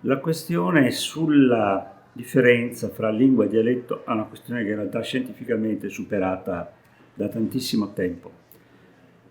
La questione sulla differenza fra lingua e dialetto è una questione che in realtà è scientificamente superata da tantissimo tempo.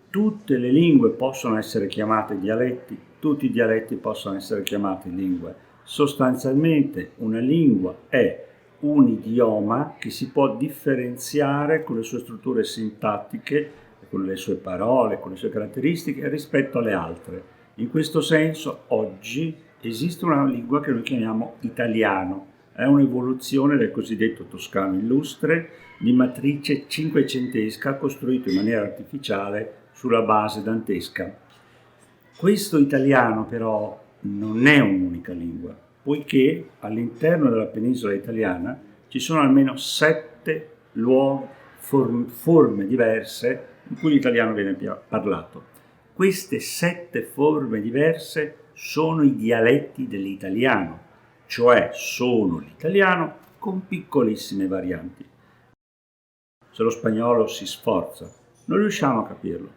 Tutte le lingue possono essere chiamate dialetti, tutti i dialetti possono essere chiamati lingue. Sostanzialmente una lingua è un idioma che si può differenziare con le sue strutture sintattiche, con le sue parole, con le sue caratteristiche rispetto alle altre. In questo senso oggi esiste una lingua che noi chiamiamo italiano, è un'evoluzione del cosiddetto toscano illustre di matrice cinquecentesca costruito in maniera artificiale sulla base dantesca. Questo italiano però non è un'unica lingua, poiché all'interno della penisola italiana ci sono almeno 7 luoghi, forme diverse in cui l'italiano viene parlato. Queste 7 forme diverse sono i dialetti dell'italiano, cioè sono l'italiano con piccolissime varianti. Se lo spagnolo si sforza, non riusciamo a capirlo,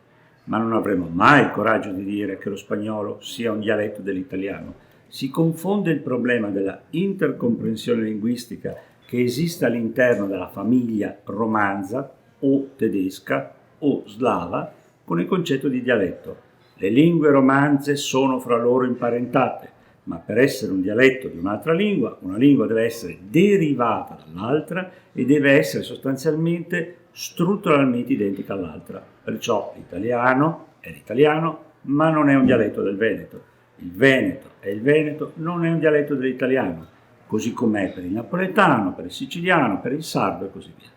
ma non avremo mai il coraggio di dire che lo spagnolo sia un dialetto dell'italiano. Si confonde il problema della intercomprensione linguistica che esiste all'interno della famiglia romanza o tedesca o slava con il concetto di dialetto. Le lingue romanze sono fra loro imparentate, ma per essere un dialetto di un'altra lingua, una lingua deve essere derivata dall'altra e deve essere sostanzialmente strutturalmente identica all'altra. Perciò l'italiano è l'italiano, ma non è un dialetto del Veneto. Il Veneto è il Veneto, non è un dialetto dell'italiano, così com'è per il napoletano, per il siciliano, per il sardo e così via.